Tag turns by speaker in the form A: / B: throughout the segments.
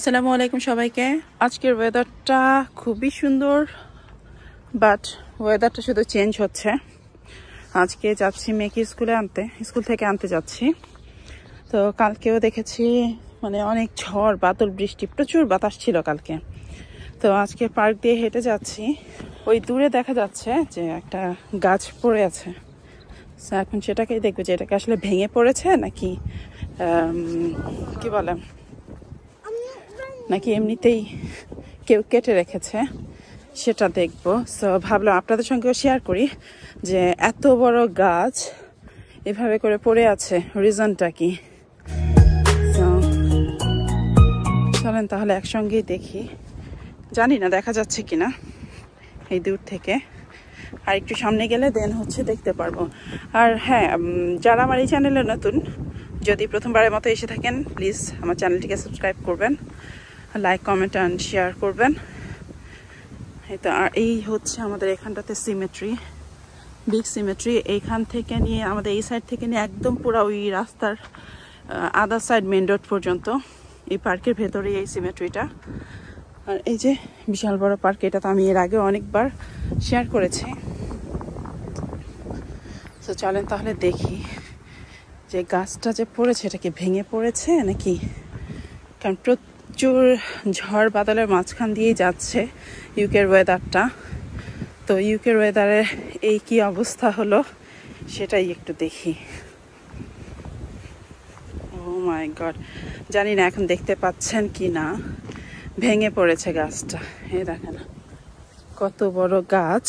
A: আসসালামু আলাইকুম সবাইকে। আজকের ওয়েদারটা খুবই সুন্দর, বাট ওয়েদারটা শুধু চেঞ্জ হচ্ছে। আজকে যাচ্ছি মেয়েকে স্কুল থেকে আনতে যাচ্ছি। তো কালকেও দেখেছি মানে অনেক ঝড় বাদল বৃষ্টি, প্রচুর বাতাস ছিল কালকে। তো আজকে পার্ক দিয়ে হেঁটে যাচ্ছি, ওই দূরে দেখা যাচ্ছে যে একটা গাছ পড়ে আছে। এখন সেটাকেই দেখবে যে এটাকে আসলে ভেঙে পড়েছে নাকি কি বলে, নাকি এমনিতেই কেউ কেটে রেখেছে, সেটা দেখবো। সো ভাবলাম আপনাদের সঙ্গেও শেয়ার করি যে এত বড় গাছ এভাবে করে পড়ে আছে, রিজনটা কি। চলেন তাহলে একসঙ্গেই দেখি। জানি না দেখা যাচ্ছে কিনা এই দূর থেকে, আর একটু সামনে গেলে দেন দেখতে পারবো। আর হ্যাঁ, যারা আমার এই চ্যানেলে নতুন, যদি প্রথমবারের মতো এসে থাকেন, প্লিজ আমার চ্যানেলটিকে সাবস্ক্রাইব করবেন, লাইক কমেন্ট অ্যান্ড শেয়ার করবেন। তো আর এই আমাদের এখানটাতে সিমেট্রি, বিগ সিমেট্রি। এইখান থেকে নিয়ে আমাদের এই সাইড থেকে নিয়ে একদম পুরো ওই রাস্তার আদার সাইড মেন রোড পর্যন্ত এই পার্কের ভেতরে এই সিমেট্রিটা। আর এই যে বিশাল বড় পার্ক, এটা তো আমি এর আগে অনেকবার শেয়ার করেছি। তো চলেন তাহলে দেখি যে গাছটা যে পড়েছে এটা কি ভেঙে পড়েছে নাকি, কারণ প্রচুর ঝড় বাদলের মাঝখান দিয়েই যাচ্ছে ইউকের ওয়েদারটা। তো ইউকের ওয়েদারের এই কি অবস্থা হলো সেটাই একটু দেখি। ও মাই গড, জানি না এখন দেখতে পাচ্ছেন কি না, ভেঙে পড়েছে গাছটা। এই দেখেন কত বড় গাছ।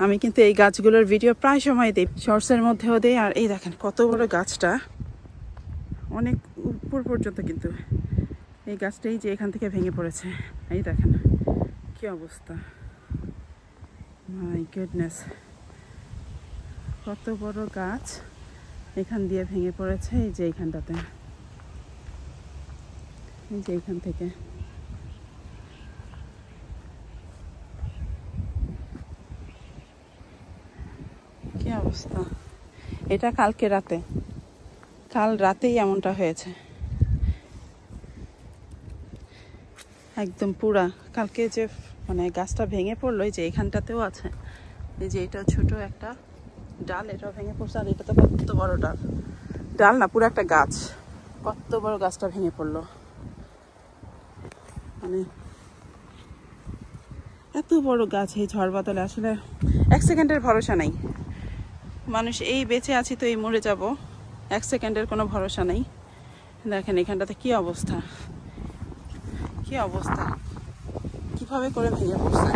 A: আমি কিন্তু এই গাছগুলোর ভিডিও প্রায় সময় দিই, শর্টসের মধ্যেও দিই। আর এই দেখেন কত বড় গাছটা, অনেক উপর পর্যন্ত, কিন্তু এই গাছটাই যে এখান থেকে ভেঙে পড়েছে। এই দেখেন কি অবস্থা, মাই গুডনেস, কত বড় গাছ এখান দিয়ে ভেঙে পড়েছে। এই যে এইখানটাতে, এই যে এইখান থেকে। কি অবস্থা, এটা কালকে রাতে, কাল রাতেই এমনটা হয়েছে, একদম পুরা। কালকে যে মানে গাছটা ভেঙে পড়লো, এই যে এখানটাতেও আছে, এই যে এটা ছোট একটা ডাল, এটাও ভেঙে পড়ছে। আর এটা তো কত বড় ডাল, ডাল না পুরো একটা গাছ, কত বড় গাছটা ভেঙে পড়লো। মানে এত বড় গাছ এই ঝড় বাদলে আসলে এক সেকেন্ডের ভরসা নাই। মানুষ এই বেঁচে আছি তো এই মরে যাব, এক সেকেন্ডের কোনো ভরসা নেই। দেখেন এখানটাতে কি অবস্থা, কি অবস্থা, কিভাবে করে ভেঙে পড়ছে,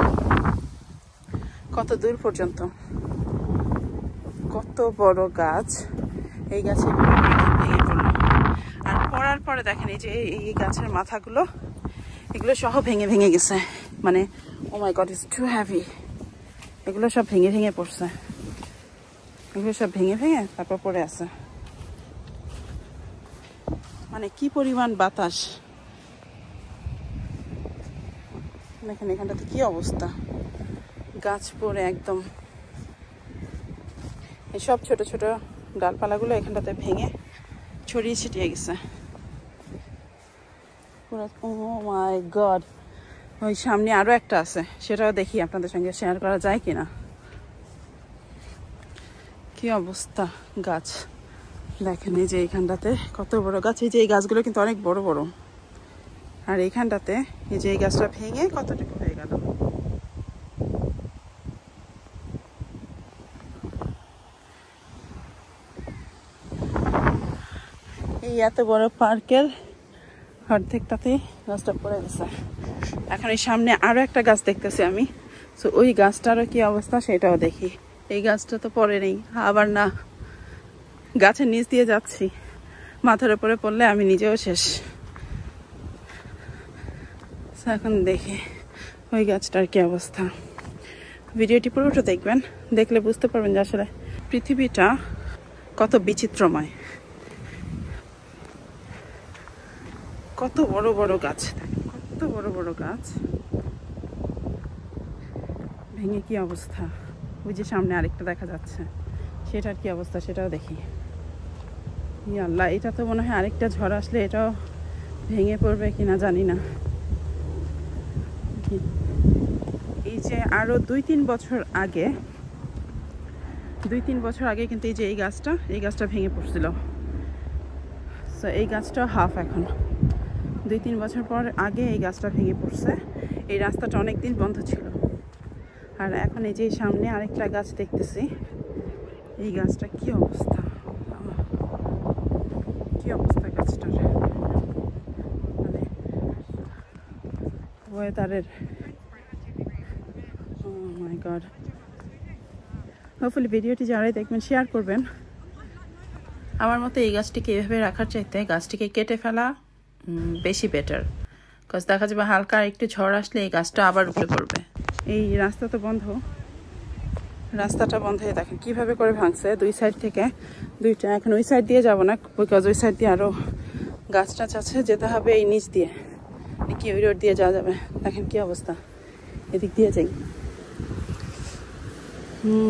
A: কত দূর পর্যন্ত, কত বড় গাছ। এই গাছে ভেঙে পড়লো। আর পড়ার পরে দেখেন এই যে এই গাছের মাথাগুলো, এগুলো সহ ভেঙে ভেঙে গেছে। মানে ও মাই গড, ইটস টু হ্যাভি। এগুলো সব ভেঙে ভেঙে পড়ছে, এগুলো সব ভেঙে ভেঙে তারপর পড়ে আছে। মানে কি পরিমাণ বাতাস দেখেন এখানটাতে, কি অবস্থা, গাছ পড়ে একদম এসব ছোট ছোট ডালপালাগুলো এখানটাতে ভেঙে ছড়িয়ে ছিটিয়ে গেছে পুরো। ও মাই গড, ওই সামনে আরো একটা আছে, সেটাও দেখি আপনাদের সঙ্গে শেয়ার করা যায় কিনা। কি অবস্থা গাছ দেখেন, এই যে এইখানটাতে কত বড় গাছ। এই যে এই গাছগুলো কিন্তু অনেক বড় বড়। আর এইখানটাতে এই যে এই গাছটা ভেঙে কতটুকু হয়ে গেল। এই এত বড় পার্কের অর্ধেকটাতেই গাছটা পড়ে গেছে। এখন এই সামনে আরো একটা গাছ দেখতেছি আমি, তো ওই গাছটারও কি অবস্থা সেটাও দেখি। এই গাছটা তো পড়ে নেই, আবার না গাছের নিচ দিয়ে যাচ্ছি, মাথার উপরে পড়লে আমি নিজেও শেষ। এখন দেখি ওই গাছটার কি অবস্থা। ভিডিওটি পুরোটা দেখবেন, দেখলে বুঝতে পারবেন যে আসলে পৃথিবীটা কত বিচিত্রময়। কত বড় বড় গাছ, কত বড় বড় গাছ ভেঙে কি অবস্থা। ওই যে সামনে আরেকটা দেখা যাচ্ছে, সেটার কি অবস্থা সেটাও দেখি। আল্লাহ, এটা তো মনে হয় আরেকটা ঝড় আসলে এটাও ভেঙে পড়বে কিনা জানি না। এই যে আরো 2-3 বছর আগে কিন্তু এই যে এই গাছটা ভেঙে পড়ছিল। তো এই গাছটা হাফ এখন 2-3 বছর পর আগে এই গাছটা ভেঙে পড়ছে। এই রাস্তাটা অনেক দিন বন্ধ ছিল। আর এখন এই যে সামনে আরেকটা গাছ দেখতেছি, এই গাছটা কি অবস্থা, কি অবস্থা গাছটার, মানে ওয়েদারের। Oh my God. হোপফুলি ভিডিওটি যারাই দেখবেন শেয়ার করবেন। আমার মতে এই গাছটিকে এভাবে রাখার চাইতে গাছটিকে কেটে ফেলা বেশি বেটার। কজ দেখা যাবে হালকা একটু ঝড় আসলে এই গাছটা আবার উঠে পড়বে। এই রাস্তাটা বন্ধ হয়ে দেখেন কিভাবে করে ভাঙছে দুই সাইড থেকে দুইটা। এখন ওই সাইড দিয়ে যাব না, বিকজ ওই সাইড দিয়ে আরো গাছ টাছ আছে, যেতে হবে এই নিচ দিয়ে, কি ওই রোড দিয়ে যাওয়া যাবে। দেখেন কি অবস্থা, এদিক দিয়ে যাই।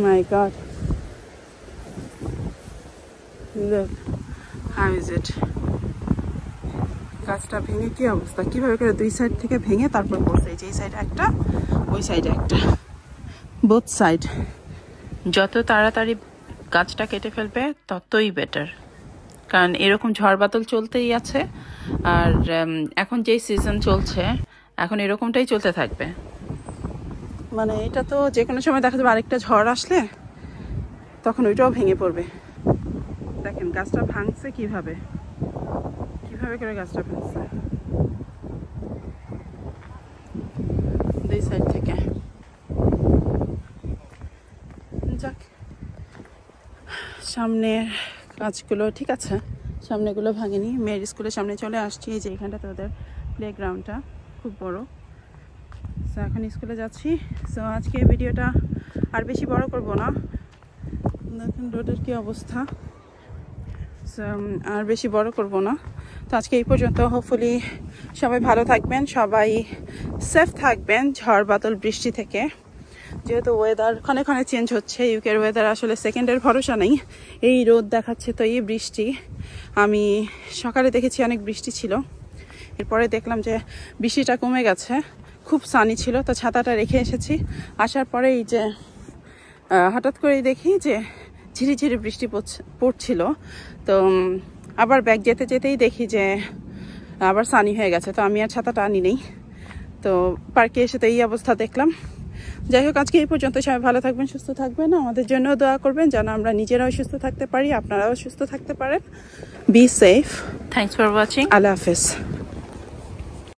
A: মাই god, look how is it, গাছটা ভেঙে কি অবস্থা, কিভাবে করে দুই সাইড থেকে ভেঙে তারপর পড়ছে। এই যে এই সাইড একটা, ওই সাইডে একটা, বোথ সাইড। যত তাড়াতাড়ি গাছটা কেটে ফেলবে ততই বেটার, কারণ এরকম ঝড় বাদল চলতেই আছে। আর এখন যেই সিজন চলছে এখন এরকমটাই চলতে থাকবে। মানে এটা তো যে কোনো সময় দেখা যাবে আরেকটা ঝড় আসলে তখন ওইটাও ভেঙে পড়বে। দেখেন গাছটা ভাঙছে কিভাবে করে গাছটা ভাঙছে দুই সাইড থেকে। যাক, সামনের কাজগুলো ঠিক আছে, সামনেগুলো ভাঙেনি। মেয়ের স্কুলের সামনে চলে আসছি। এই যে এখানটাতে ওদের প্লেগ্রাউন্ডটা খুব বড়। সো এখন স্কুলে যাচ্ছি। সো আজকে ভিডিওটা আর বেশি বড় করব না, দেখুন রোডের কি অবস্থা। সো আর বেশি বড় করব না, তো আজকে এই পর্যন্ত। হোপফুলি সবাই ভালো থাকবেন, সবাই সেফ থাকবেন ঝড় বাদল বৃষ্টি থেকে। যেহেতু ওয়েদার ক্ষণে ক্ষণে চেঞ্জ হচ্ছে, ইউকের ওয়েদার আসলে সেকেন্ডের ভরসা নেই। এই রোদ দেখাচ্ছে তো এই বৃষ্টি। আমি সকালে দেখেছি অনেক বৃষ্টি ছিল, এরপরে দেখলাম যে বৃষ্টিটা কমে গেছে, খুব সানি ছিল, তো ছাতাটা রেখে এসেছি। আসার পরে এই যে হঠাৎ করেই দেখি যে ঝিরিঝিরি বৃষ্টি পড়ছিল। তো আবার ব্যাগ যেতে যেতেই দেখি যে আবার সানি হয়ে গেছে, তো আমি আর ছাতাটা আনি নেই। তো পার্কে এসে তো এই অবস্থা দেখলাম। যাই হোক, আজকে এই পর্যন্ত। সবাই ভালো থাকবেন, সুস্থ থাকবেন, আমাদের জন্য দোয়া করবেন যেন আমরা নিজেরাও সুস্থ থাকতে পারি, আপনারাও সুস্থ থাকতে পারেন। Be safe. Thanks for watching. Allah হাফেজ।